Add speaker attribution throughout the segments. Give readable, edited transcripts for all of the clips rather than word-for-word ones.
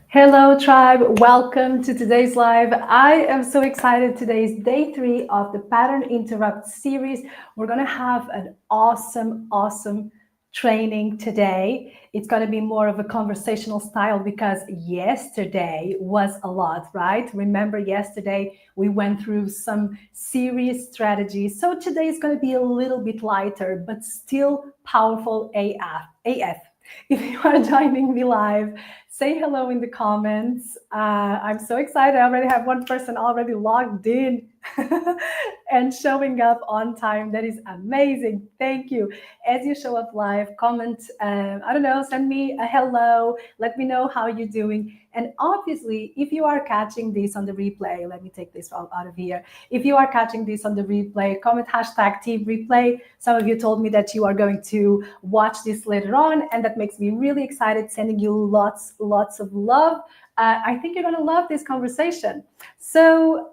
Speaker 1: Hello, tribe. Welcome to today's live. I am so excited. Today is day 3 of the Pattern Interrupt series. We're going to have an awesome training today. It's going to be more of a conversational style because yesterday was a lot, right? Remember, yesterday we went through some serious strategies. So today is going to be a little bit lighter, but still powerful AF. If you are joining me live, say hello in the comments. I'm so excited. I already have one person already logged in and showing up on time. That is amazing. Thank you. As you show up live, comment, I don't know, send me a hello. Let me know how you're doing. And obviously, if you are catching this on the replay, let me take this out of here. If you are catching this on the replay, comment hashtag team replay. Some of you told me that you are going to watch this later on, and that makes me really excited, sending you lots of love. I think you're going to love this conversation. So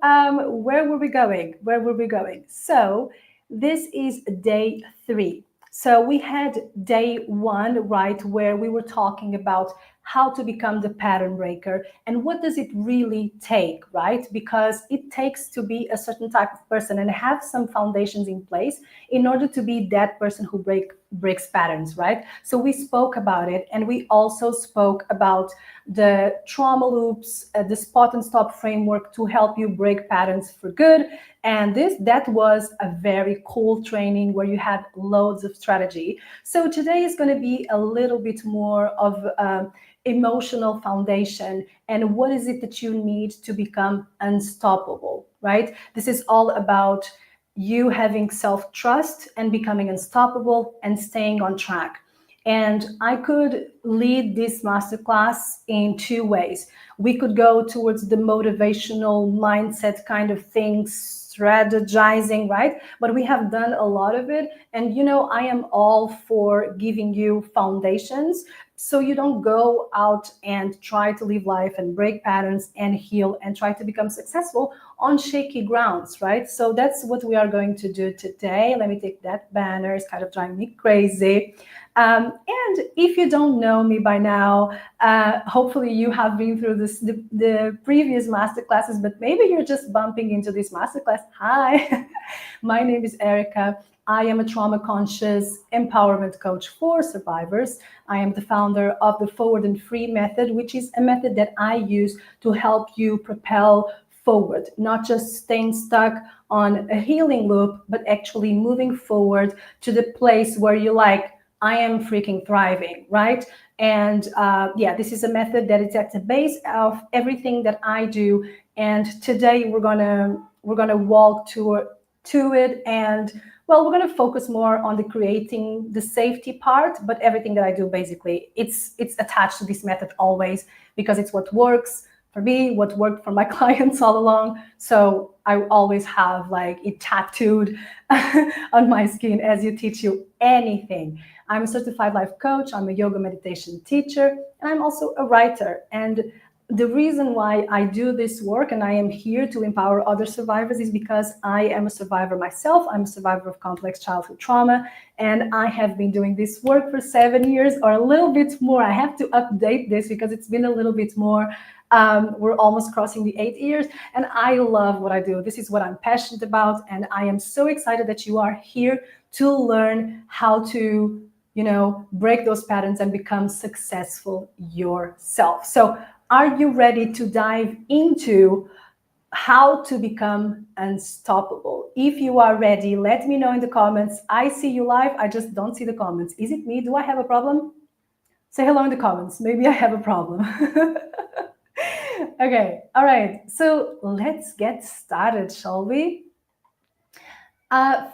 Speaker 1: where were we going? So this is day 3. So we had day 1, right, where we were talking about how to become the pattern breaker and what does it really take, right? Because it takes to be a certain type of person and have some foundations in place in order to be that person who breaks patterns, right? So we spoke about it, and we also spoke about the trauma loops, the spot and stop framework to help you break patterns for good. And that was a very cool training where you had loads of strategy. So today is going to be a little bit more of emotional foundation and what is it that you need to become unstoppable, right? This is all about you having self-trust and becoming unstoppable and staying on track. And I could lead this masterclass in 2 ways. We could go towards the motivational mindset kind of things, strategizing, right? But we have done a lot of it. And I am all for giving you foundations so you don't go out and try to live life and break patterns and heal and try to become successful on shaky grounds, right? So that's what we are going to do today. Let me take that banner. It's kind of driving me crazy. And if you don't know me by now, hopefully you have been through the previous masterclasses, but maybe you're just bumping into this masterclass. Hi, my name is Erica. I am a trauma-conscious empowerment coach for survivors. I am the founder of the Forward and Free method, which is a method that I use to help you propel forward, not just staying stuck on a healing loop, but actually moving forward to the place where you're like, I am freaking thriving, right? And this is a method that is at the base of everything that I do. And today we're gonna walk to it, and well, we're gonna focus more on the creating the safety part. But everything that I do, basically, it's attached to this method always because it's what works for me, what worked for my clients all along. So I always have like it tattooed on my skin as you teach you anything. I'm a certified life coach, I'm a yoga meditation teacher, and I'm also a writer. And the reason why I do this work and I am here to empower other survivors is because I am a survivor myself. I'm a survivor of complex childhood trauma, and I have been doing this work for 7 years or a little bit more. I have to update this because it's been a little bit more. We're almost crossing the 8 years, and I love what I do. This is what I'm passionate about, and I am so excited that you are here to learn how to, break those patterns and become successful yourself. So are you ready to dive into how to become unstoppable? If you are ready, let me know in the comments. I see you live. I just don't see the comments. Is it me? Do I have a problem? Say hello in the comments. Maybe I have a problem. Okay. All right. So let's get started, shall we?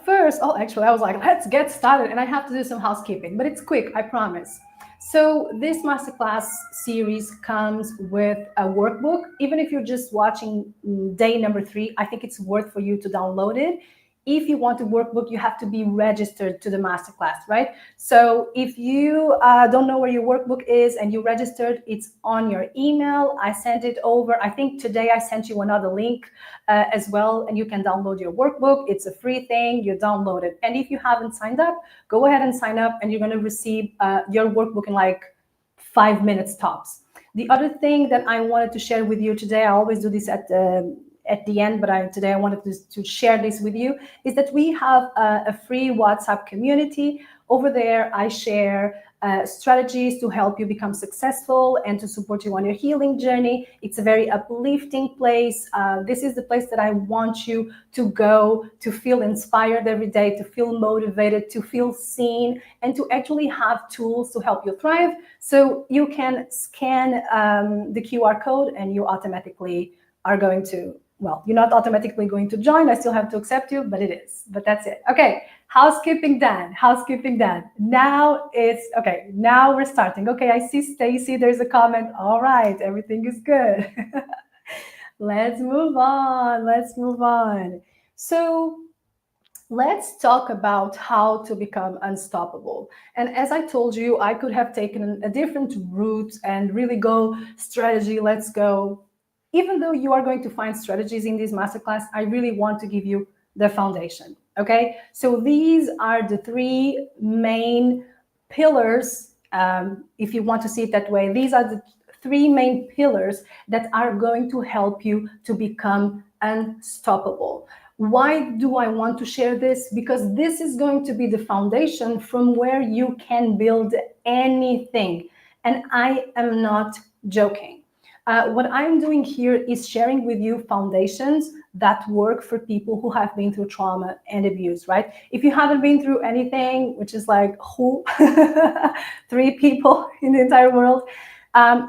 Speaker 1: First, actually, I was like, let's get started, and I have to do some housekeeping, but it's quick, I promise. So this masterclass series comes with a workbook. Even if you're just watching day number 3, I think it's worth for you to download it. If you want the workbook, you have to be registered to the masterclass, right? So if you don't know where your workbook is and you registered, it's on your email. I sent it over. I think today I sent you another link as well, and you can download your workbook. It's a free thing. You download it. And if you haven't signed up, go ahead and sign up, and you're going to receive your workbook in like 5 minutes tops. The other thing that I wanted to share with you today, I always do this at the end, but today I wanted to share this with you, is that we have a free WhatsApp community. Over there, I share strategies to help you become successful and to support you on your healing journey. It's a very uplifting place. This is the place that I want you to go to feel inspired every day, to feel motivated, to feel seen, and to actually have tools to help you thrive. So you can scan the QR code and you automatically are going to, well, you're not automatically going to join. I still have to accept you, but it is. But that's it. Okay. Housekeeping done. Housekeeping done. Now it's okay. Now we're starting. Okay. I see Stacy. There's a comment. All right. Everything is good. Let's move on. Let's move on. So let's talk about how to become unstoppable. And as I told you, I could have taken a different route and really go strategy. Let's go. Even though you are going to find strategies in this masterclass, I really want to give you the foundation. Okay, so these are the three main pillars. If you want to see it that way, these are the three main pillars that are going to help you to become unstoppable. Why do I want to share this? Because this is going to be the foundation from where you can build anything. And I am not joking. What I'm doing here is sharing with you foundations that work for people who have been through trauma and abuse, right? If you haven't been through anything, which is like who, 3 people in the entire world,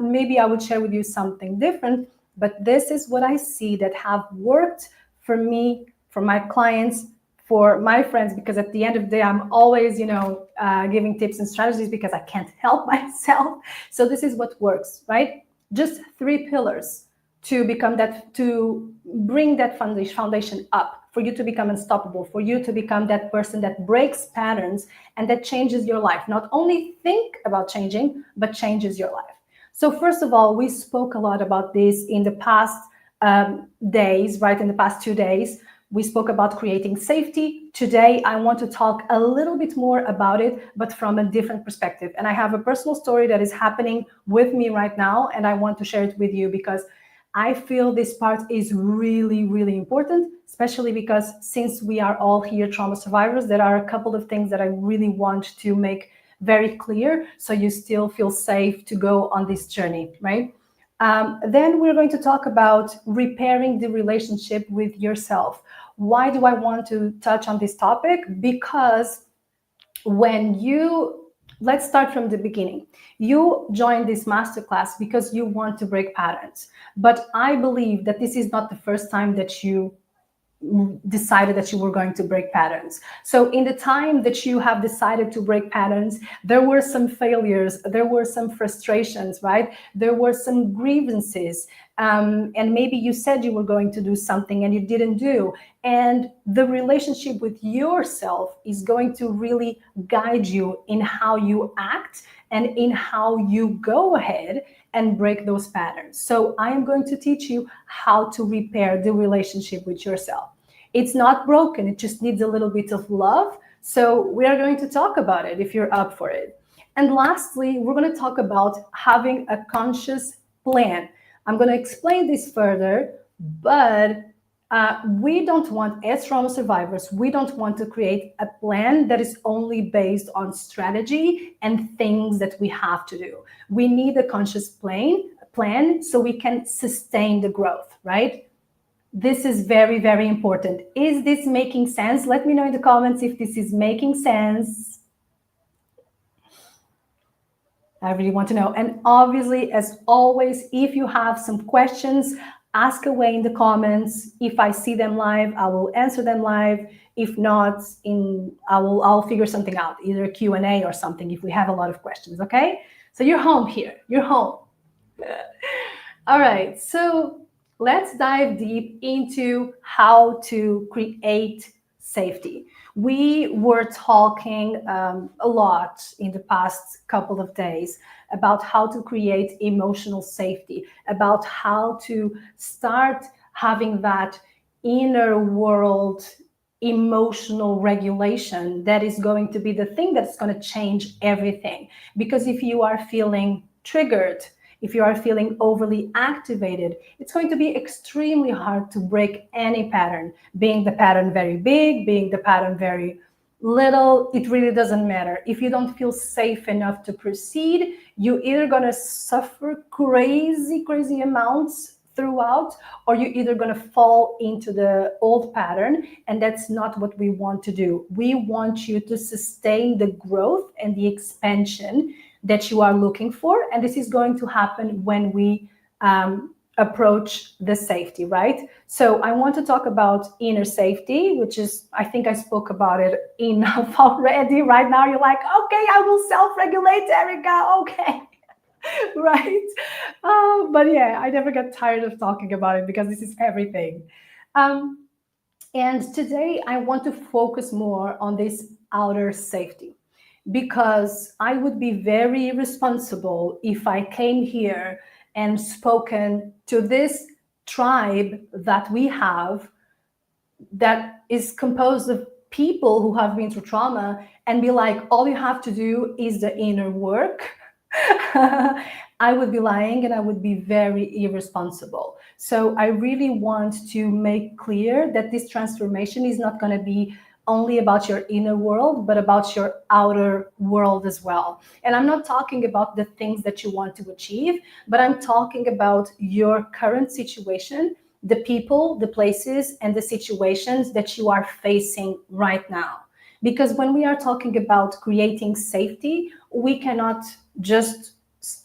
Speaker 1: maybe I would share with you something different. But this is what I see that have worked for me, for my clients, for my friends, because at the end of the day, I'm always, giving tips and strategies because I can't help myself. So this is what works, right? Just 3 pillars to become that, to bring that foundation up, for you to become unstoppable, for you to become that person that breaks patterns and that changes your life. Not only think about changing, but changes your life. So first of all, we spoke a lot about this in the past days, right? In the past 2 days, we spoke about creating safety. Today, I want to talk a little bit more about it, but from a different perspective. And I have a personal story that is happening with me right now, and I want to share it with you because I feel this part is really, really important, especially because since we are all here trauma survivors, there are a couple of things that I really want to make very clear so you still feel safe to go on this journey, right? Then we're going to talk about repairing the relationship with yourself. Why do I want to touch on this topic? Because let's start from the beginning. You joined this masterclass because you want to break patterns. But I believe that this is not the first time that you decided that you were going to break patterns. So in the time that you have decided to break patterns, there were some failures, there were some frustrations, right? There were some grievances. And maybe you said you were going to do something and you didn't do. And the relationship with yourself is going to really guide you in how you act and in how you go ahead and break those patterns. So I am going to teach you how to repair the relationship with yourself. It's not broken, it just needs a little bit of love. So we are going to talk about it if you're up for it. And lastly, we're going to talk about having a conscious plan. I'm going to explain this further, but we don't want, as trauma survivors, we don't want to create a plan that is only based on strategy and things that we have to do. We need a conscious plan so we can sustain the growth, right? This is very, very important. Is this making sense? Let me know in the comments if this is making sense. I really want to know. And obviously, as always, if you have some questions, ask away in the comments. If I see them live, I will answer them live. If not, I'll figure something out, either a Q&A or something if we have a lot of questions, okay? So you're home here, you're home. All right, so let's dive deep into how to create safety. We were talking a lot in the past couple of days about how to create emotional safety, about how to start having that inner world emotional regulation that is going to be the thing that's going to change everything. Because if you are feeling triggered, if you are feeling overly activated, it's going to be extremely hard to break any pattern. Being the pattern very big, being the pattern very little, it really doesn't matter. If you don't feel safe enough to proceed, you're either going to suffer crazy amounts throughout, or you're either going to fall into the old pattern, and that's not what we want to do. We want you to sustain the growth and the expansion that you are looking for, and this is going to happen when we approach the safety, right? So I want to talk about inner safety, which is, I think I spoke about it enough already. Right now you're like, okay, I will self-regulate, Erica, okay. Right? But yeah, I never get tired of talking about it because this is everything. Um, and today I want to focus more on this outer safety, because I would be very irresponsible if I came here and spoken to this tribe that we have, that is composed of people who have been through trauma, and be like, all you have to do is the inner work. I would be lying and I would be very irresponsible. So I really want to make clear that this transformation is not going to be only about your inner world, but about your outer world as well. And I'm not talking about the things that you want to achieve, but I'm talking about your current situation, the people, the places, and the situations that you are facing right now. Because when we are talking about creating safety, we cannot just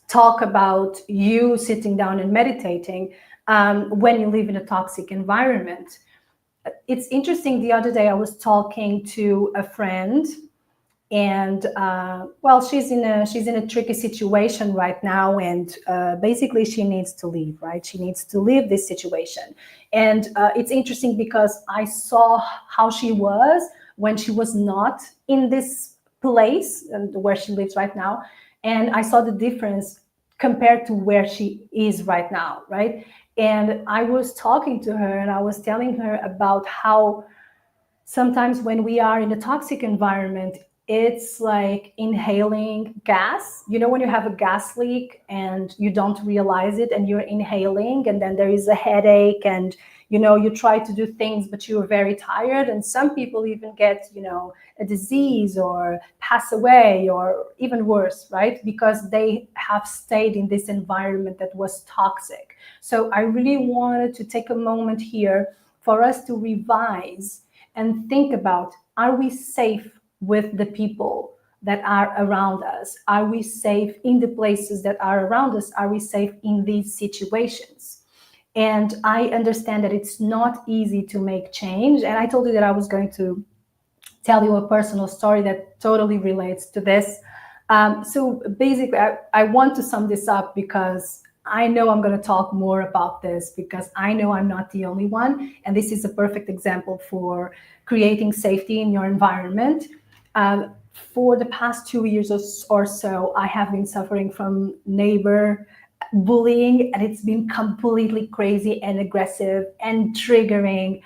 Speaker 1: talk about you sitting down and meditating when you live in a toxic environment. It's interesting, the other day I was talking to a friend, and well, she's in a tricky situation right now, and basically she needs to leave, right? She needs to leave this situation. And it's interesting because I saw how she was when she was not in this place and where she lives right now, and I saw the difference compared to where she is right now, right? And I was talking to her and I was telling her about how sometimes when we are in a toxic environment, it's like inhaling gas. You know, when you have a gas leak and you don't realize it and you're inhaling, and then there is a headache, and you know, you try to do things but you're very tired, and some people even get, you know, a disease or pass away, or even worse, right? Because they have stayed in this environment that was toxic. So I really wanted to take a moment here for us to revise and think about, are we safe with the people that are around us? Are we safe in the places that are around us? Are we safe in these situations? And I understand that it's not easy to make change. And I told you that I was going to tell you a personal story that totally relates to this. So basically, I want to sum this up because I know I'm going to talk more about this, because I know I'm not the only one. And this is a perfect example for creating safety in your environment. For the past 2 years or so, I have been suffering from neighbor bullying, and it's been completely crazy and aggressive and triggering.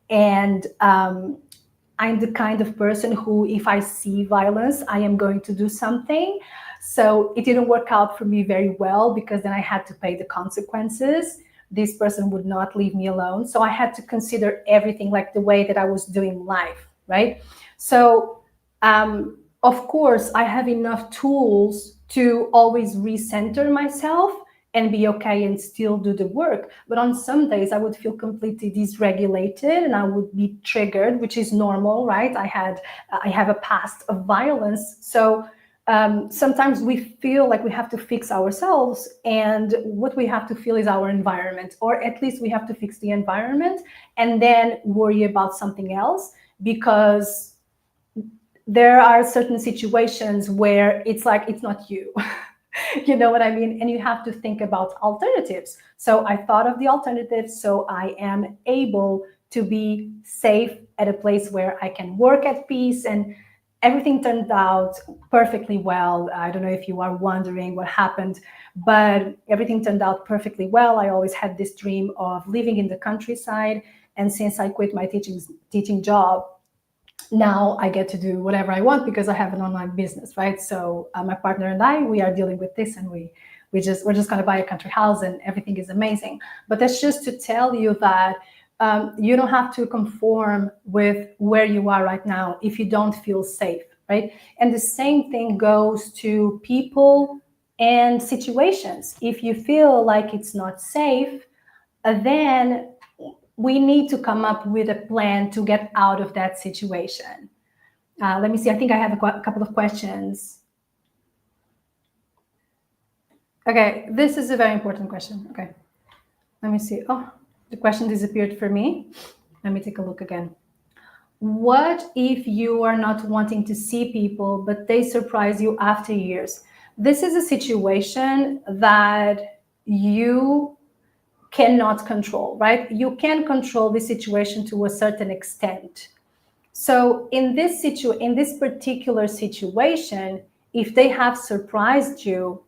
Speaker 1: And I'm the kind of person who, if I see violence, I am going to do something. So it didn't work out for me very well, because then I had to pay the consequences. This person would not leave me alone. So I had to consider everything, like the way that I was doing life, right? So, of course, I have enough tools to always recenter myself and be okay and still do the work. But on some days I would feel completely dysregulated and I would be triggered, which is normal, right? I have a past of violence. So sometimes we feel like we have to fix ourselves, and what we have to feel is our environment, or at least we have to fix the environment and then worry about something else, because there are certain situations where it's like, it's not you. You know what I mean? And you have to think about alternatives. So I thought of the alternatives, so I am able to be safe at a place where I can work at peace, and everything turned out perfectly well. I don't know if you are wondering what happened, but everything turned out perfectly well. I always had this dream of living in the countryside, and since I quit my teaching job, now I get to do whatever I want because I have an online business, right? So my partner and I, we are dealing with this, and we're just going to buy a country house and everything is amazing. But that's just to tell you that you don't have to conform with where you are right now if you don't feel safe, right? And the same thing goes to people and situations. If you feel like it's not safe, then we need to come up with a plan to get out of that situation. Let me see. I think I have a couple of questions. Okay, this is a very important question. Okay, let me see. Oh, the question disappeared for me. Let me take a look again. What if you are not wanting to see people, but they surprise you after years? This is a situation that you cannot control, right? You can control the situation to a certain extent. So in this particular situation, if they have surprised you,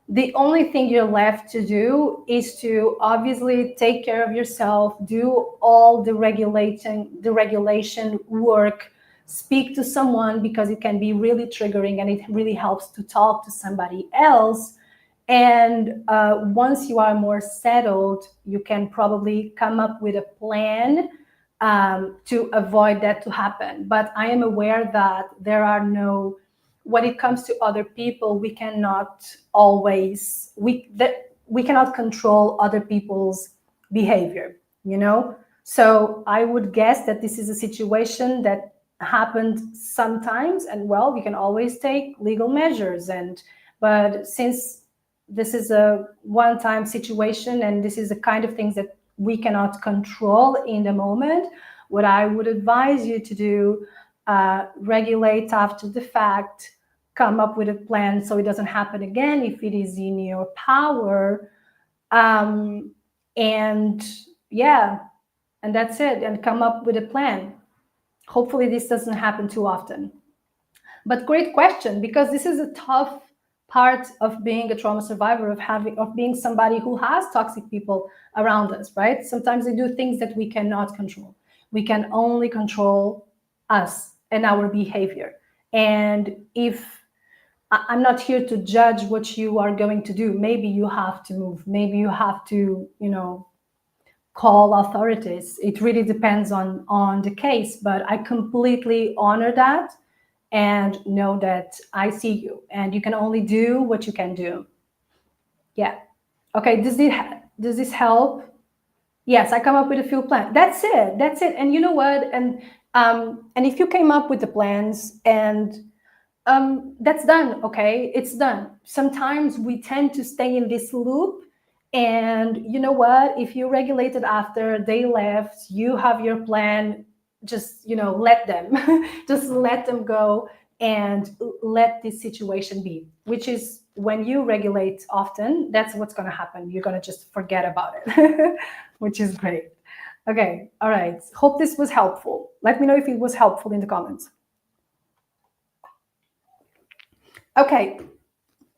Speaker 1: the only thing you're left to do is to obviously take care of yourself, do all the regulation work, speak to someone, because it can be really triggering and it really helps to talk to somebody else. And once you are more settled, you can probably come up with a plan to avoid that to happen. But I am aware that there are no, when it comes to other people, we cannot always, we cannot control other people's behavior, you know? So I would guess that this is a situation that happened sometimes, and well, we can always take legal measures. But since this is a one-time situation and this is the kind of things that we cannot control in the moment, what I would advise you to do, regulate after the fact, come up with a plan so it doesn't happen again if it is in your power. And yeah, and that's it, and come up with a plan. Hopefully this doesn't happen too often. But great question, because this is a tough part of being a trauma survivor, of being somebody who has toxic people around us, right? Sometimes they do things that we cannot control. We can only control us and our behavior. And if I'm not here to judge what you are going to do, maybe you have to move, maybe you have to, call authorities. It really depends on the case, but I completely honor that and know that I see you and you can only do what you can do. Yeah. Okay, does this help? Yes, I come up with a few plans. That's it. And you know what? And if you came up with the plans and that's done, okay? It's done. Sometimes we tend to stay in this loop. And you know what? If you regulate it after they left, you have your plan, just, let them, just let them go and let this situation be, which is when you regulate often, that's what's going to happen. You're going to just forget about it, which is great. Okay. All right. Hope this was helpful. Let me know if it was helpful in the comments. Okay.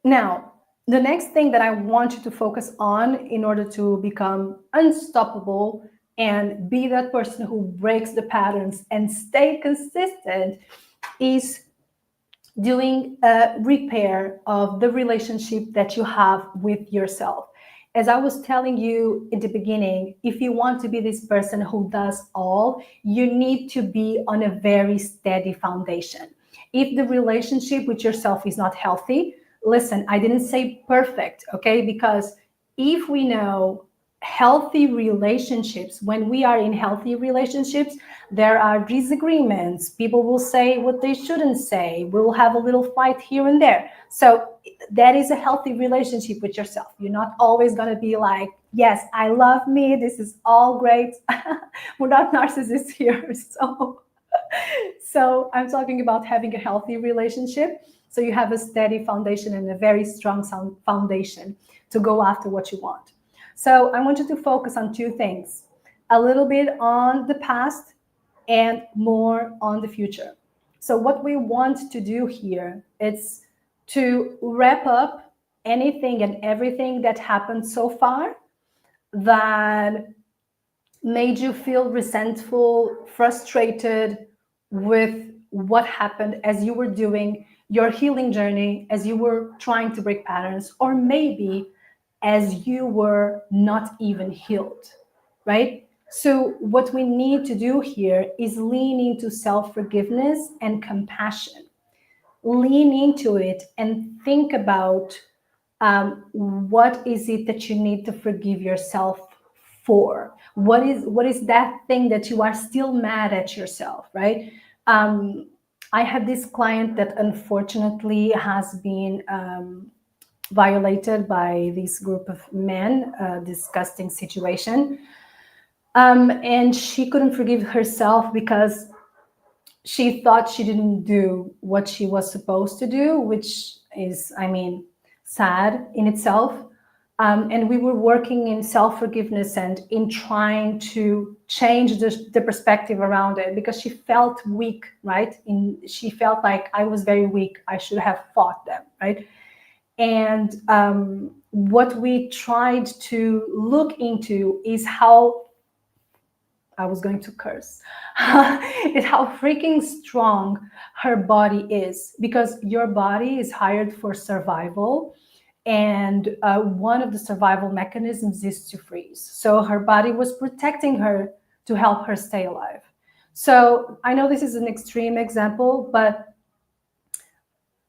Speaker 1: Now, the next thing that I want you to focus on in order to become unstoppable and be that person who breaks the patterns and stay consistent is doing a repair of the relationship that you have with yourself. As I was telling you in the beginning, if you want to be this person who does all, you need to be on a very steady foundation. If the relationship with yourself is not healthy, listen, I didn't say perfect, okay? Because if we know healthy relationships, when we are in healthy relationships, there are disagreements. People will say what they shouldn't say. We'll have a little fight here and there. So that is a healthy relationship with yourself. You're not always going to be like, yes, I love me. This is all great. We're not narcissists here. So I'm talking about having a healthy relationship. So you have a steady foundation and a very strong foundation to go after what you want. So I want you to focus on two things, a little bit on the past and more on the future. So what we want to do here is to wrap up anything and everything that happened so far that made you feel resentful, frustrated with what happened as you were doing your healing journey as you were trying to break patterns, or maybe as you were not even healed, right? So, what we need to do here is lean into self forgiveness and compassion. Lean into it and think about what is it that you need to forgive yourself for. What is that thing that you are still mad at yourself, right? I had this client that unfortunately has been violated by this group of men, a disgusting situation. And she couldn't forgive herself because she thought she didn't do what she was supposed to do, which is, I mean, sad in itself. And we were working in self forgiveness and in trying to change the perspective around it, because she felt weak, right? She felt like I was very weak. I should have fought them, right? And what we tried to look into is how, I was going to curse, is how freaking strong her body is, because your body is hired for survival. And one of the survival mechanisms is to freeze. So her body was protecting her to help her stay alive. So I know this is an extreme example, but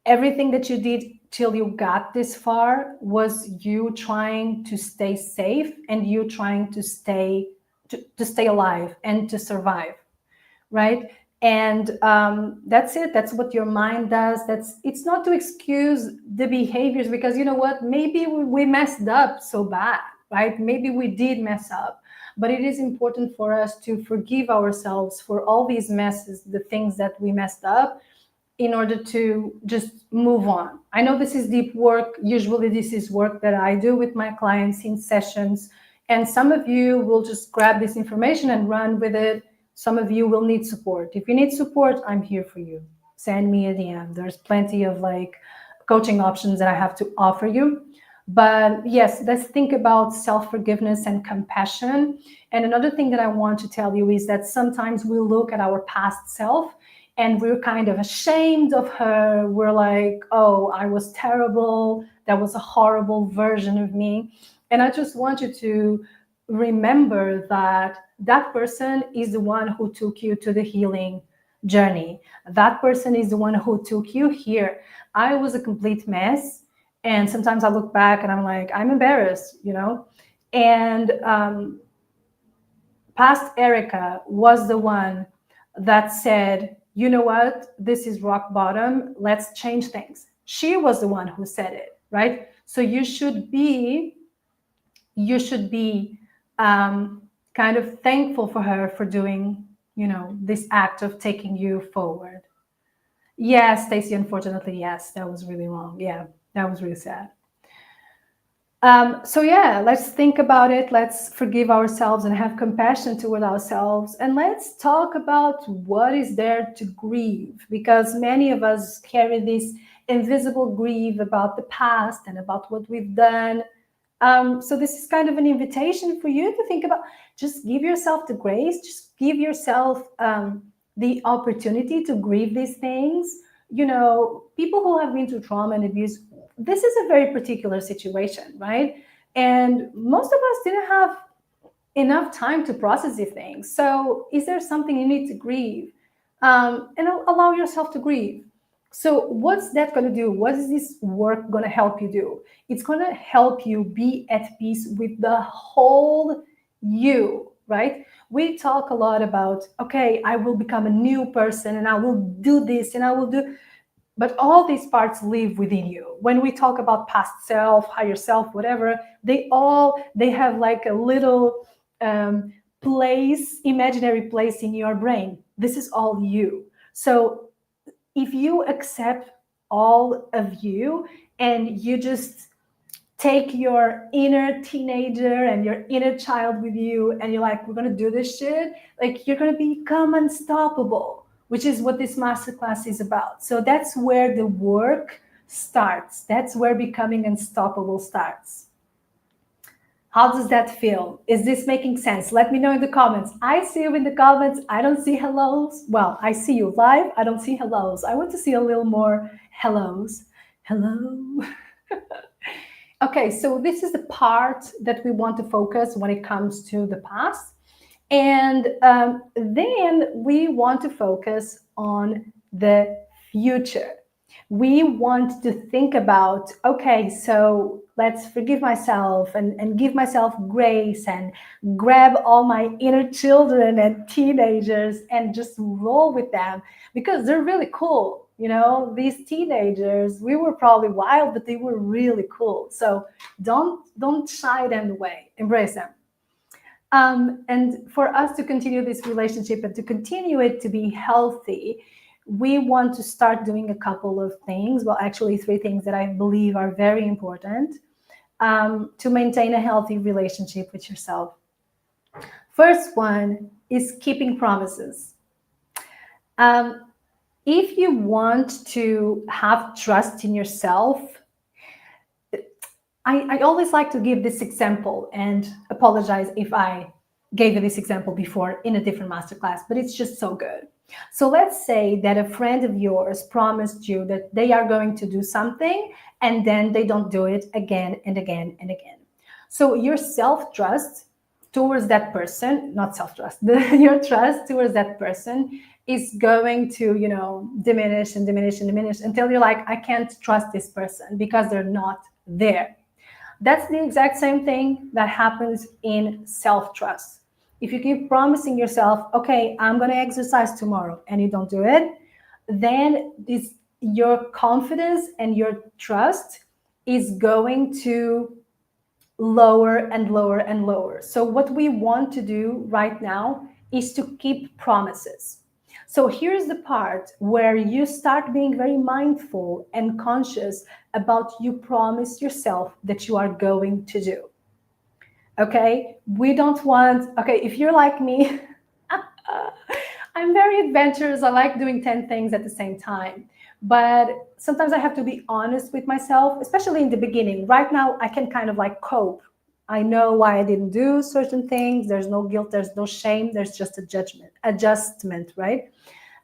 Speaker 1: everything that you did till you got this far was you trying to stay safe and you trying to stay alive and to survive, right? And that's it. That's what your mind does. It's not to excuse the behaviors, because you know what, maybe we messed up so bad, right? Maybe we did mess up, but it is important for us to forgive ourselves for all these messes, the things that we messed up, in order to just move on. I know this is deep work. Usually this is work that I do with my clients in sessions. And some of you will just grab this information and run with it. Some of you will need support. If you need support, I'm here for you. Send me a DM. There's plenty of coaching options that I have to offer you. But yes, let's think about self-forgiveness and compassion. And another thing that I want to tell you is that sometimes we look at our past self and we're kind of ashamed of her. We're like, oh, I was terrible. That was a horrible version of me. And I just want you to remember that that person is the one who took you to the healing journey. That person is the one who took you here. I was a complete mess. And sometimes I look back and I'm like, I'm embarrassed, you know? And past Erica was the one that said, you know what, this is rock bottom, let's change things. She was the one who said it, right? So you should be kind of thankful for her for doing, this act of taking you forward. Yes, Stacey, unfortunately, yes, that was really wrong. Yeah, that was really sad. So yeah, let's think about it. Let's forgive ourselves and have compassion toward ourselves. And let's talk about what is there to grieve, because many of us carry this invisible grief about the past and about what we've done. So this is kind of an invitation for you to think about, just give yourself the grace, just give yourself the opportunity to grieve these things. People who have been through trauma and abuse, this is a very particular situation, right? And most of us didn't have enough time to process these things. So is there something you need to grieve? And allow yourself to grieve. So what's that going to do? What is this work going to help you do? It's going to help you be at peace with the whole you, right? We talk a lot about, okay, I will become a new person and I will do this and I will do, but all these parts live within you. When we talk about past self, higher self, whatever, they have like a little imaginary place in your brain. This is all you. So if you accept all of you and you just take your inner teenager and your inner child with you and you're like, we're going to do this shit, like you're going to become unstoppable, which is what this masterclass is about. So that's where the work starts. That's where becoming unstoppable starts. How does that feel? Is this making sense? Let me know in the comments. I see you in the comments. I don't see hellos. Well, I see you live. I don't see hellos. I want to see a little more hellos. Hello. Okay, so this is the part that we want to focus when it comes to the past. And then we want to focus on the future. We want to think about, okay, so let's forgive myself and give myself grace and grab all my inner children and teenagers and just roll with them because they're really cool. You know, these teenagers, we were probably wild, but they were really cool. So don't shy them away. Embrace them. And for us to continue this relationship and to continue it to be healthy, we want to start doing a couple of things. Well, actually, three things that I believe are very important to maintain a healthy relationship with yourself. First one is keeping promises. If you want to have trust in yourself, I always like to give this example and apologize if I gave you this example before in a different masterclass, but it's just so good. So let's say that a friend of yours promised you that they are going to do something and then they don't do it again and again and again. So your self-trust towards that person, not self-trust, your trust towards that person is going to, diminish and diminish and diminish until you're like, I can't trust this person because they're not there. That's the exact same thing that happens in self-trust. If you keep promising yourself, okay, I'm going to exercise tomorrow, and you don't do it, then your confidence and your trust is going to lower and lower and lower. So what we want to do right now is to keep promises. So here's the part where you start being very mindful and conscious about you promise yourself that you are going to do. Okay? We don't want, okay, if you're like me, I'm very adventurous. I like doing 10 things at the same time. But sometimes I have to be honest with myself, especially in the beginning. Right now, I can kind of like cope. I know why I didn't do certain things. There's no guilt, there's no shame, there's just adjustment, right?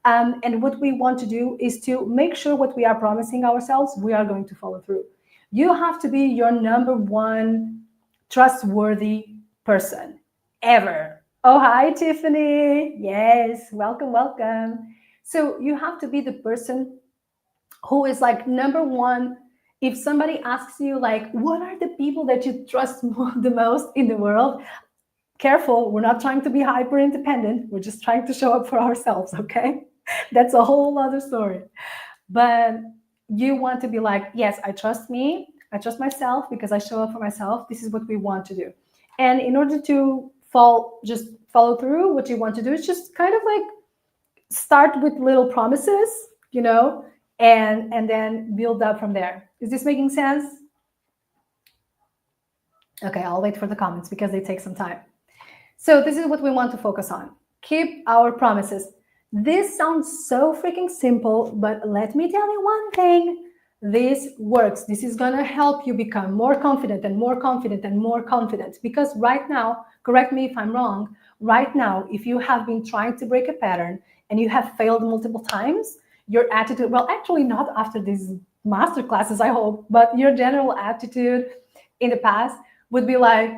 Speaker 1: And what we want to do is to make sure what we are promising ourselves, we are going to follow through. You have to be your number one trustworthy person ever. Oh, hi, Tiffany. Yes, welcome, welcome. So you have to be the person who is like number one. If somebody asks you, like, what are the people that you trust the most in the world? Careful, we're not trying to be hyper independent. We're just trying to show up for ourselves, okay? That's a whole other story. But you want to be like, yes, I trust me. I trust myself because I show up for myself. This is what we want to do. And in order to just follow through, what you want to do is just kind of like start with little promises, and then build up from there. Is this making sense? Okay, I'll wait for the comments because they take some time. So this is what we want to focus on. Keep our promises. This sounds so freaking simple, but let me tell you one thing. This works. This is going to help you become more confident and more confident and more confident. Because right now, correct me if I'm wrong, right now, if you have been trying to break a pattern and you have failed multiple times, your attitude, well, actually not after these master classes, I hope, but your general attitude in the past would be like,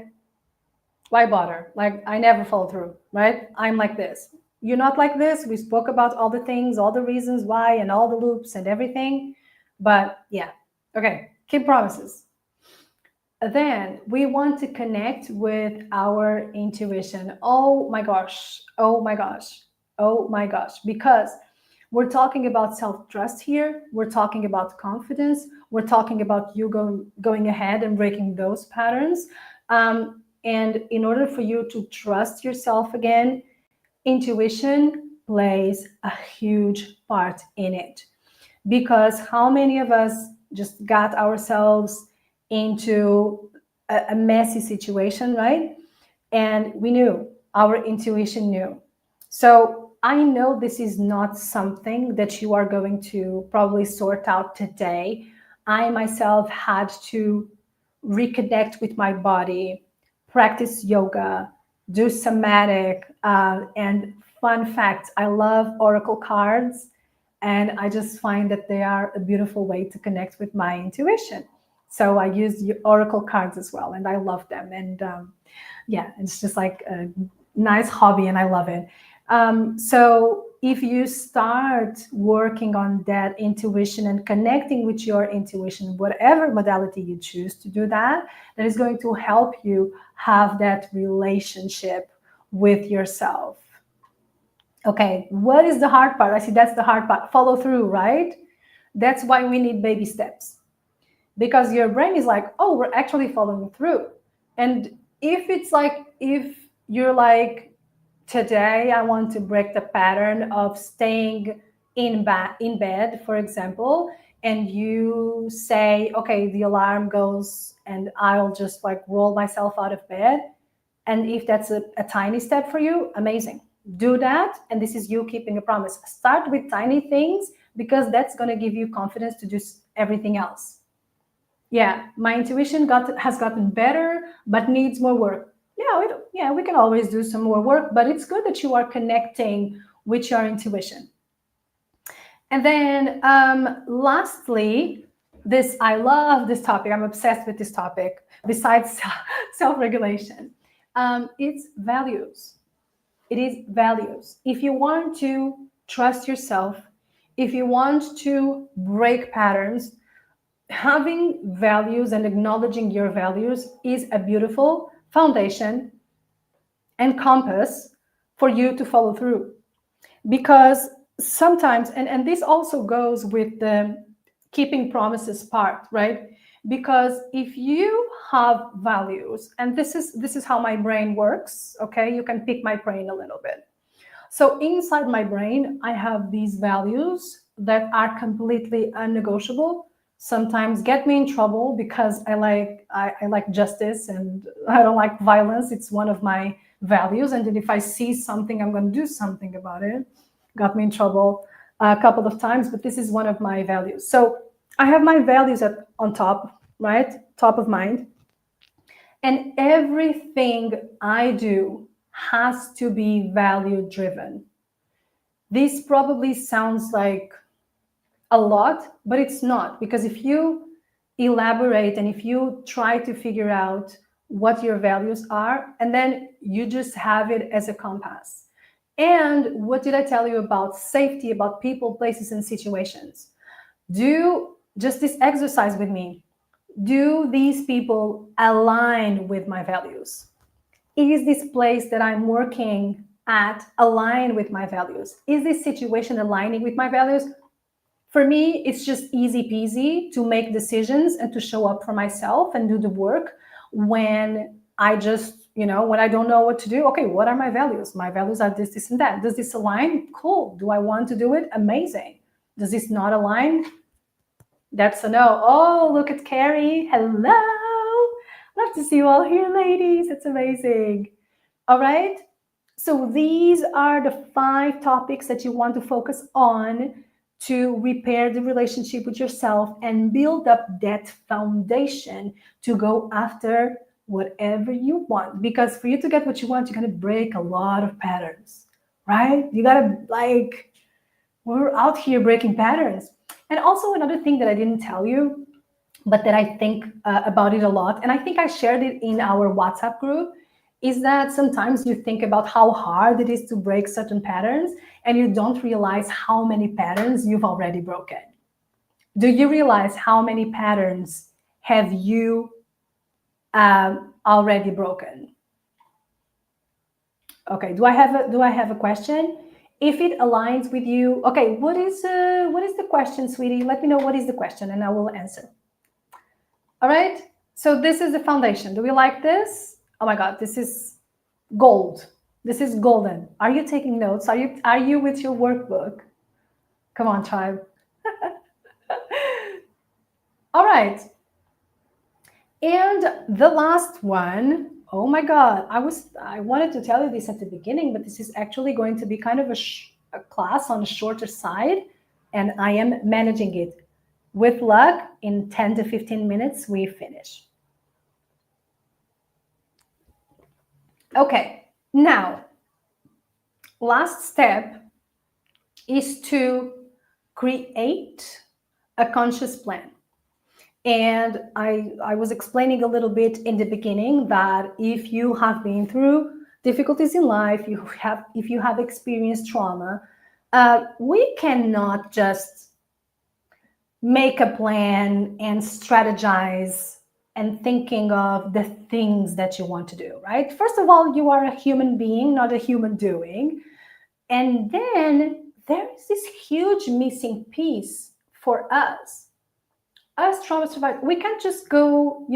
Speaker 1: why bother? Like, I never follow through, right? I'm like this. You're not like this. We spoke about all the things, all the reasons why, and all the loops and everything. But yeah, okay, keep promises. Then we want to connect with our intuition. Oh my gosh, oh my gosh, oh my gosh. Because we're talking about self-trust here. We're talking about confidence. We're talking about you going ahead and breaking those patterns. And in order for you to trust yourself again, intuition plays a huge part in it. Because how many of us just got ourselves into a messy situation, right? And we knew, our intuition knew. So I know this is not something that you are going to probably sort out today. I myself had to reconnect with my body, practice yoga, do somatic, and fun fact, I love oracle cards. And I just find that they are a beautiful way to connect with my intuition. So I use the oracle cards as well, and I love them. And yeah, it's just like a nice hobby, and I love it. So if you start working on that intuition and connecting with your intuition, whatever modality you choose to do that, that is going to help you have that relationship with yourself. Okay, what is the hard part? I see that's the hard part. Follow through, right? That's why we need baby steps, because your brain is like, oh, we're actually following through. And if it's like, if you're like, today I want to break the pattern of staying in bed, for example, and you say, okay, the alarm goes and I'll just like roll myself out of bed. And if that's a tiny step for you, amazing. Do that. And this is you keeping a promise. Start with tiny things, because that's going to give you confidence to do everything else. Yeah, my intuition has gotten better, but needs more work. Yeah, we can always do some more work, but it's good that you are connecting with your intuition. And then lastly, this, I love this topic. I'm obsessed with this topic. Besides self-regulation, it's values. It is values. If you want to trust yourself, if you want to break patterns, having values and acknowledging your values is a beautiful foundation and compass for you to follow through. Because sometimes, and this also goes with the keeping promises part, right? Because if you have values, and this is how my brain works, okay? You can pick my brain a little bit. So inside my brain, I have these values that are completely unnegotiable. Sometimes get me in trouble because I like justice and I don't like violence. It's one of my values. And then if I see something, I'm going to do something about it. Got me in trouble a couple of times, but this is one of my values. So I have my values on top, right? Top of mind. And everything I do has to be value driven. This probably sounds like a lot, but it's not, because if you elaborate and if you try to figure out what your values are, and then you just have it as a compass. And what did I tell you about safety, about people, places, and situations? Do just this exercise with me. Do these people align with my values? Is this place that I'm working at aligned with my values? Is this situation aligning with my values? For me, it's just easy peasy to make decisions and to show up for myself and do the work when I just, when I don't know what to do. Okay, what are my values? My values are this, this, and that. Does this align? Cool. Do I want to do it? Amazing. Does this not align? That's a no. Oh, look at Carrie. Hello. Love to see you all here, ladies. It's amazing. All right. So these are the 5 topics that you want to focus on to repair the relationship with yourself and build up that foundation to go after whatever you want. Because for you to get what you want, you're going to break a lot of patterns, right? You got to, we're out here breaking patterns. And also another thing that I didn't tell you, but that I think about it a lot, and I think I shared it in our WhatsApp group, is that sometimes you think about how hard it is to break certain patterns and you don't realize how many patterns you've already broken. Do you realize how many patterns have you already broken? Okay, do I have a question? If it aligns with you, okay, what is the question, sweetie? Let me know what is the question and I will answer. All right, so this is the foundation. Do we like this? Oh my God, this is gold. This is golden. Are you taking notes? Are you with your workbook? Come on, tribe. All right. And the last one, oh my God, I wanted to tell you this at the beginning, but this is actually going to be kind of a class on the shorter side, and I am managing it. With luck, in 10 to 15 minutes, we finish. Okay, now, last step is to create a conscious plan. And I was explaining a little bit in the beginning that if you have been through difficulties in life, if you have experienced trauma, we cannot just make a plan and strategize and thinking of the things that you want to do, right? First of all, you are a human being, not a human doing. And then there is this huge missing piece for us trauma survivors. We can't just go,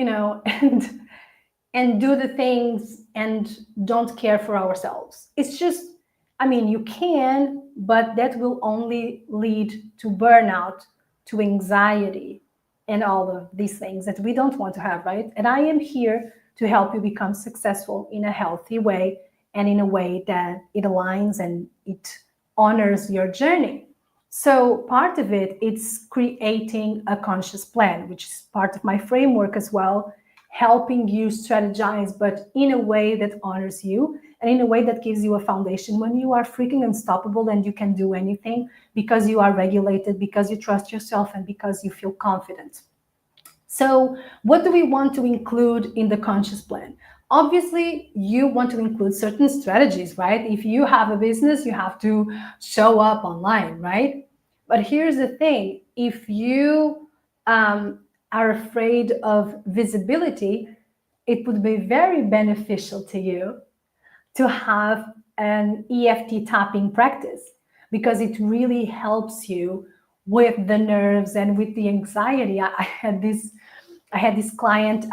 Speaker 1: and do the things and don't care for ourselves. It's just, I mean, you can, but that will only lead to burnout, to anxiety, and all of these things that we don't want to have, right? And I am here to help you become successful in a healthy way and in a way that it aligns and it honors your journey. So part of it, it's creating a conscious plan, which is part of my framework as well, helping you strategize, but in a way that honors you and in a way that gives you a foundation when you are freaking unstoppable and you can do anything because you are regulated, because you trust yourself, and because you feel confident. So what do we want to include in the conscious plan? Obviously, you want to include certain strategies, right? If you have a business, you have to show up online, right? But here's the thing, if you are afraid of visibility, it would be very beneficial to you to have an EFT tapping practice, because it really helps you with the nerves and with the anxiety. I had this client.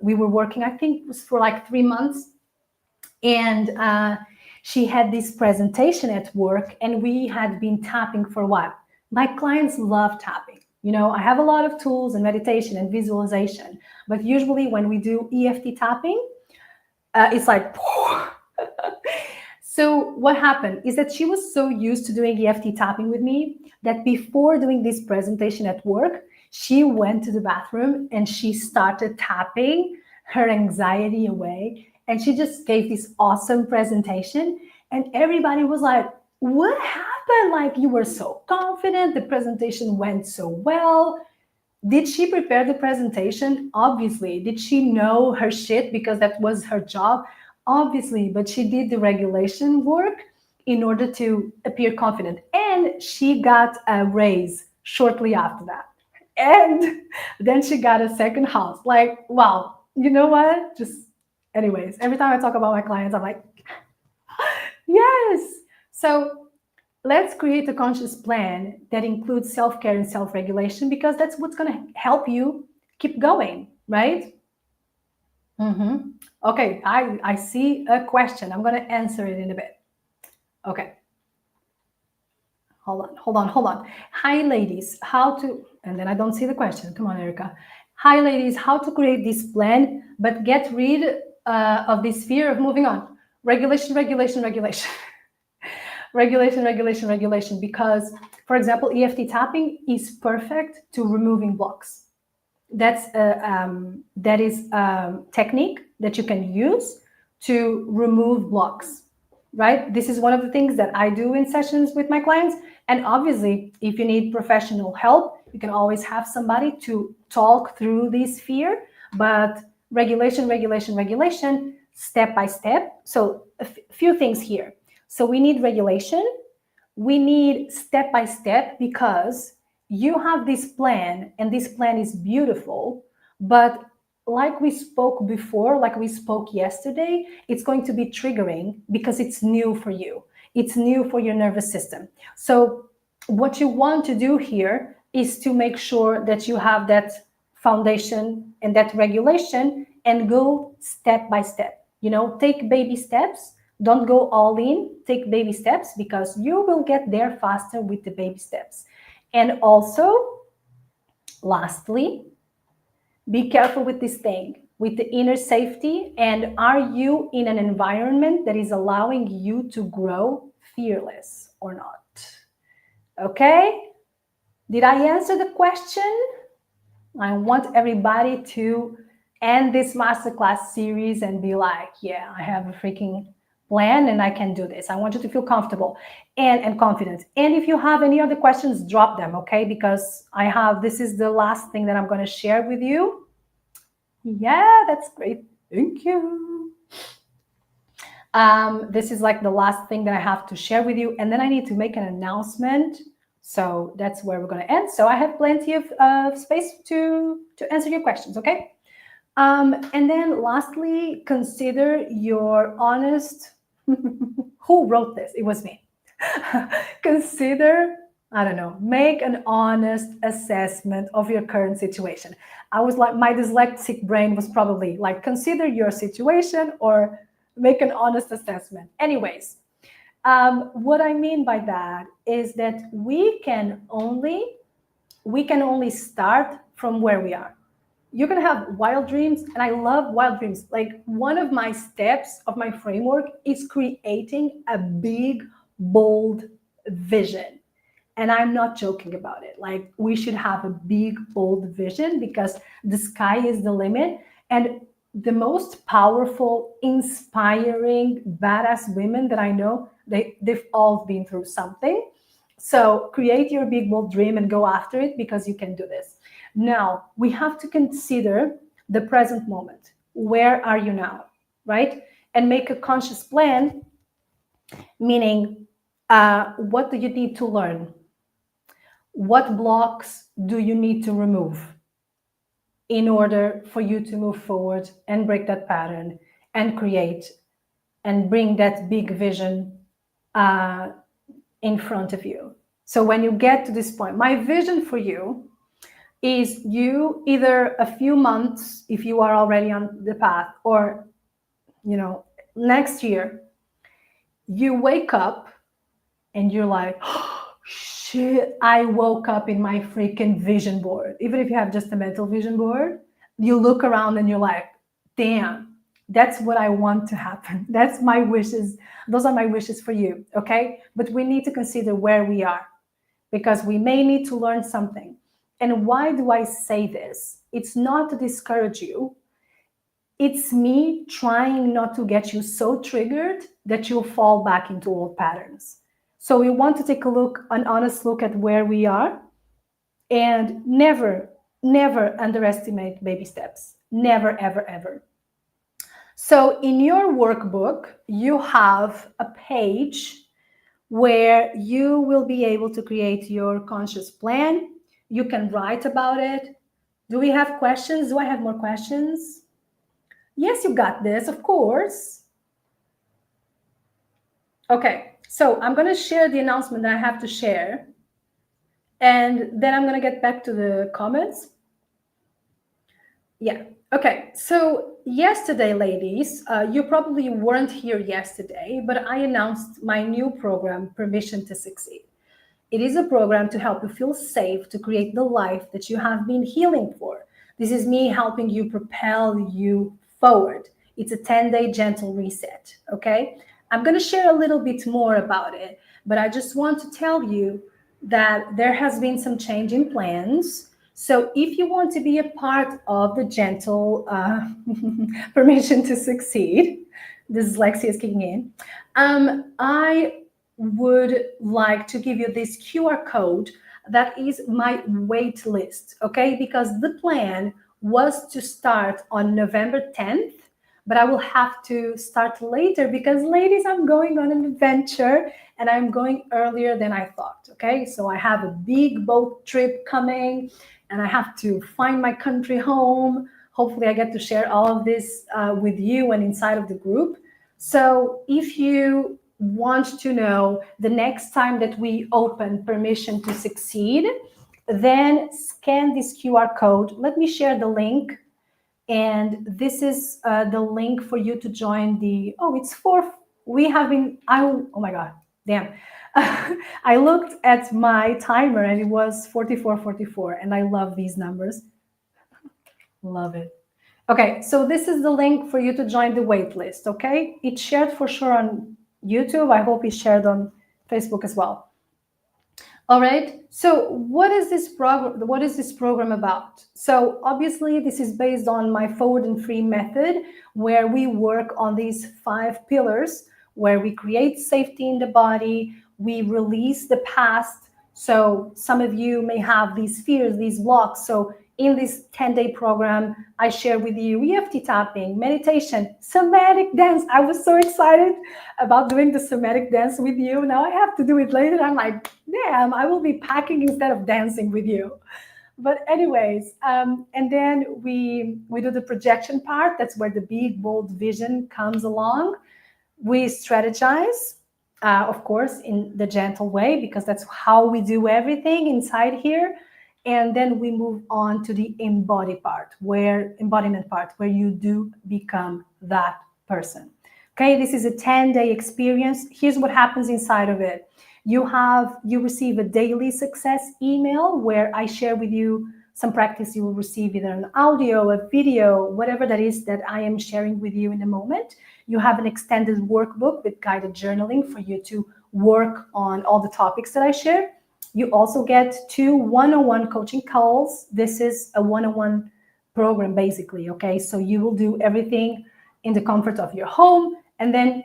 Speaker 1: We were working, I think it was for like 3 months, and she had this presentation at work, and we had been tapping for a while. My clients love tapping. I have a lot of tools and meditation and visualization, but usually when we do EFT tapping, it's like, so what happened is that she was so used to doing EFT tapping with me that before doing this presentation at work, she went to the bathroom and she started tapping her anxiety away. And she just gave this awesome presentation. And everybody was like, what happened? Like, you were so confident. The presentation went so well. Did she prepare the presentation? Obviously. Did she know her shit because that was her job? Obviously. But she did the regulation work in order to appear confident. And she got a raise shortly after that. And then she got a second house. Like, wow, you know what? Anyways, every time I talk about my clients, I'm like, yes. So let's create a conscious plan that includes self-care and self-regulation, because that's what's going to help you keep going, right? Okay, I see a question. I'm going to answer it in a bit. Okay. Hold on. Hi, ladies. And then I don't see the question. Come on, Erica. Hi, ladies. How to create this plan, but get rid of this fear of moving on. Regulation. regulation. Because, for example, EFT tapping is perfect to removing blocks. That is a technique that you can use to remove blocks, right? This is one of the things that I do in sessions with my clients. And obviously, if you need professional help, you can always have somebody to talk through this fear. But regulation, step by step. So a few things here. So we need regulation. We need step by step, because you have this plan and this plan is beautiful, but like we spoke before, like we spoke yesterday, it's going to be triggering because it's new for you. It's new for your nervous system. So what you want to do here is to make sure that you have that foundation and that regulation and go step by step. Take baby steps. Don't go all in. Take baby steps, because you will get there faster with the baby steps. And also, lastly, be careful with this thing, with the inner safety. And are you in an environment that is allowing you to grow fearless or not? Okay? Did I answer the question? I want everybody to end this masterclass series and be like, yeah, I have a freaking plan and I can do this. I want you to feel comfortable and confident. And if you have any other questions, drop them, okay? Because this is the last thing that I'm going to share with you. Yeah, that's great. Thank you. This is like the last thing that I have to share with you. And then I need to make an announcement. So that's where we're going to end. So I have plenty of space to answer your questions, okay? And then lastly, consider your honest, who wrote this? It was me. Consider, I don't know, make an honest assessment of your current situation. I was like, my dyslexic brain was probably like, consider your situation or make an honest assessment. Anyways, what I mean by that is that we can only start from where we are. You're going to have wild dreams, and I love wild dreams. Like, one of my steps of my framework is creating a big, bold vision. And I'm not joking about it. Like, we should have a big, bold vision because the sky is the limit. And the most powerful, inspiring, badass women that I know, they've all been through something. So create your big, bold dream and go after it because you can do this. Now, we have to consider the present moment. Where are you now, right? And make a conscious plan, meaning what do you need to learn? What blocks do you need to remove in order for you to move forward and break that pattern and create and bring that big vision in front of you? So when you get to this point, my vision for you is you either a few months, if you are already on the path, or next year, you wake up and you're like, oh, shit, I woke up in my freaking vision board. Even if you have just a mental vision board, you look around and you're like, damn, that's what I want to happen. That's my wishes. Those are my wishes for you, okay? But we need to consider where we are because we may need to learn something. And why do I say this? It's not to discourage you. It's me trying not to get you so triggered that you'll fall back into old patterns. So we want to take an honest look at where we are, and never underestimate baby steps. Never, ever, ever. So in your workbook, you have a page where you will be able to create your conscious plan. You can write about it. Do we have questions? Do I have more questions? Yes, you got this, of course. Okay, so I'm going to share the announcement that I have to share. And then I'm going to get back to the comments. Yeah, okay. So yesterday, ladies, you probably weren't here yesterday, but I announced my new program, Permission to Succeed. It is a program to help you feel safe to create the life that you have been healing for. This is me helping you propel you forward. It's a 10-day gentle reset, okay? I'm going to share a little bit more about it, but I just want to tell you that there has been some change in plans. So if you want to be a part of the gentle Permission to Succeed, dyslexia is kicking in, I would like to give you this QR code that is my wait list, okay? Because the plan was to start on November 10th, but I will have to start later because, ladies, I'm going on an adventure and I'm going earlier than I thought, okay? So I have a big boat trip coming and I have to find my country home. Hopefully I get to share all of this with you and inside of the group. So if you want to know the next time that we open Permission to Succeed, then scan this QR code. Let me share the link. And this is the link for you to join the, oh my God, damn. I looked at my timer and it was 44, and I love these numbers. Love it. Okay, so this is the link for you to join the wait list, okay? It's shared for sure on YouTube. I hope it's shared on Facebook as well. All right, so what is this program about? So obviously this is based on my Forward and Free method, where we work on these 5 pillars, where we create safety in the body, we release the past. So some of you may have these fears, these blocks. So in this 10-day program, I share with you EFT tapping, meditation, somatic dance. I was so excited about doing the somatic dance with you. Now I have to do it later. I'm like, damn, I will be packing instead of dancing with you. But anyways, and then we do the projection part. That's where the big, bold vision comes along. We strategize, of course, in the gentle way, because that's how we do everything inside here. And then we move on to the embodiment part, where you do become that person. Okay, this is a 10-day experience. Here's what happens inside of it. You receive a daily success email where I share with you some practice. You will receive either an audio, a video, whatever that is that I am sharing with you in a moment. You have an extended workbook with guided journaling for you to work on all the topics that I share. You also get 2 one-on-one coaching calls. This is a one-on-one program, basically, okay? So you will do everything in the comfort of your home. And then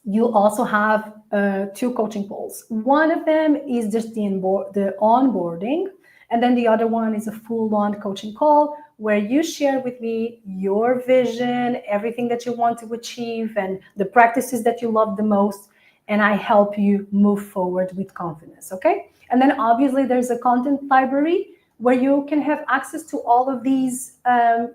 Speaker 1: you also have 2 coaching calls. One of them is just the onboarding, and then the other one is a full-on coaching call where you share with me your vision, everything that you want to achieve, and the practices that you love the most, and I help you move forward with confidence, okay? And then obviously there's a content library where you can have access to all of these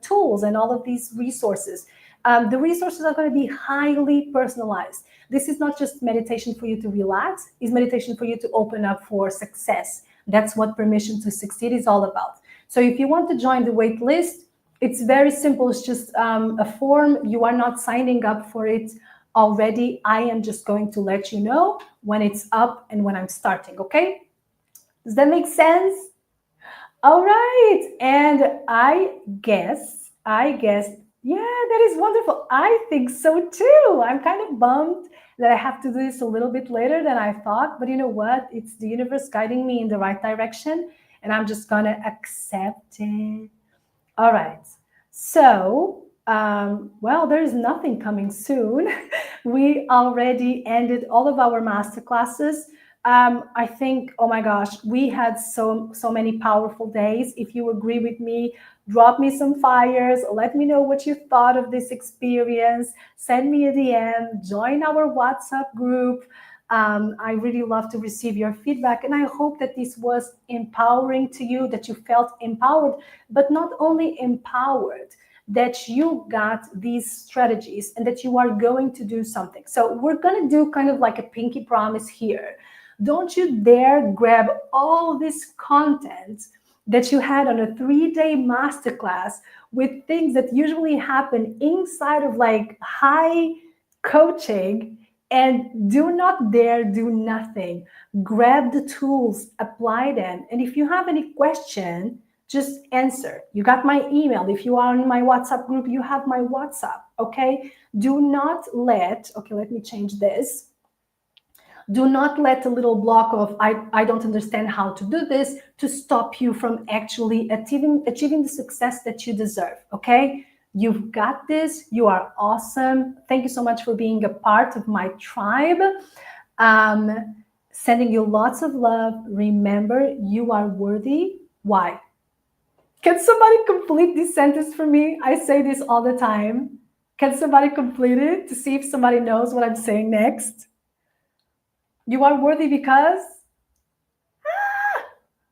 Speaker 1: tools and all of these resources. The resources are going to be highly personalized. This is not just meditation for you to relax, it's meditation for you to open up for success. That's what Permission to Succeed is all about. So if you want to join the wait list, it's very simple. It's just a form. You are not signing up for it already. I am just going to let you know when it's up and when I'm starting, okay? Does that make sense? All right. And I guess, yeah, that is wonderful. I think so too. I'm kind of bummed that I have to do this a little bit later than I thought, but you know what? It's the universe guiding me in the right direction, and I'm just gonna accept it. All right. So, well, there's nothing coming soon. We already ended all of our master classes. I think, oh my gosh, we had so many powerful days. If you agree with me, drop me some fires. Let me know what you thought of this experience. Send me a DM. Join our WhatsApp group. I really love to receive your feedback, and I hope that this was empowering to you, that you felt empowered, but not only empowered, that you got these strategies and that you are going to do something. So we're going to do kind of like a pinky promise here. Don't you dare grab all this content that you had on a 3-day masterclass with things that usually happen inside of like high coaching, and do not dare do nothing. Grab the tools, apply them. And if you have any question, just answer. You got my email. If you are in my WhatsApp group, you have my WhatsApp, okay? Do not let, okay, let me change this. Do not let a little block of I don't understand how to do this to stop you from actually achieving the success that you deserve, okay? You've got this. You are awesome. Thank you so much for being a part of my tribe. Sending you lots of love. Remember, you are worthy. Why? Can somebody complete this sentence for me? I say this all the time. Can somebody complete it to see if somebody knows what I'm saying next? You are worthy because?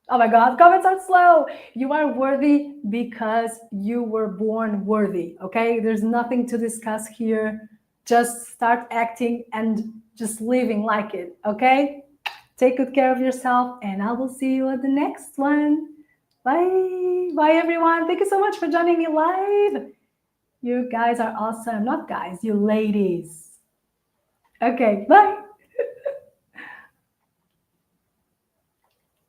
Speaker 1: Oh my God, comments are slow. You are worthy because you were born worthy, okay? There's nothing to discuss here. Just start acting and just living like it, okay? Take good care of yourself, and I will see you at the next one. Bye. Bye, everyone. Thank you so much for joining me live. You guys are awesome. Not guys, you ladies. Okay, bye.